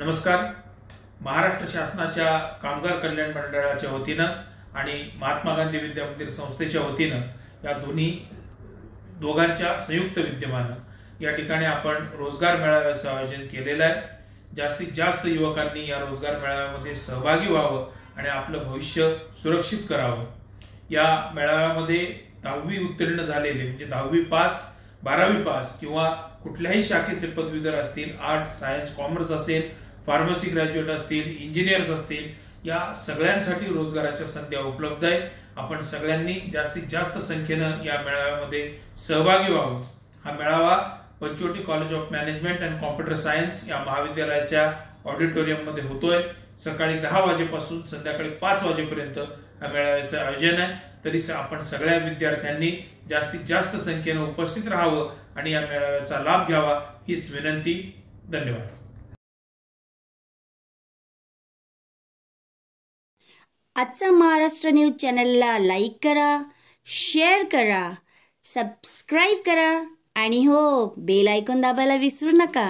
नमस्कार। महाराष्ट्र शासनाच्या कामगार कल्याण मंडळाच्या वतीनं आणि महात्मा गांधी विद्या मंदिर संस्थेच्या वतीनं या दोघांच्या संयुक्त विद्यमानं या ठिकाणी आपण रोजगार मेळाव्याचं आयोजन केलेलं आहे। जास्तीत जास्त युवकांनी या रोजगार मेळाव्यामध्ये सहभागी व्हावं आणि आपलं भविष्य सुरक्षित करावं। या मेळाव्यामध्ये 10वी उत्तीर्ण झालेले म्हणजे 10वी पास, 12वी पास किंवा कुठल्याही शाखेचे पदवीधर असतील, आर्ट, सायन्स, कॉमर्स असेल, फार्मसी ग्रॅज्युएट असतील, इंजिनियर्स असतील, या सगळ्यांसाठी रोजगाराच्या संधी उपलब्ध आहेत। आपण सगळ्यांनी जास्तीत जास्त संख्येने या मेळाव्यामध्ये सहभागी व्हावं। हा मेळावा Panchavati college of management and computer science या महाविद्यालयाच्या ऑडिटोरियम मध्ये होतोय। सकाळी 10 वाजेपासून संध्याकाळी 5 वाजेपर्यंत या मेळाव्याचं आयोजन आहे। तरी आपण सगळ्या विद्यार्थ्यांनी जास्तीत जास्त संख्येने उपस्थित राहावं आणि या मेळाव्याचा लाभ घ्यावा हीच विनंती। धन्यवाद। आजचा महाराष्ट्र न्यूज चॅनलला लाईक करा, शेअर करा, सबस्क्राईब करा आणि हो, बेल आयकॉन दाबायला विसरू नका।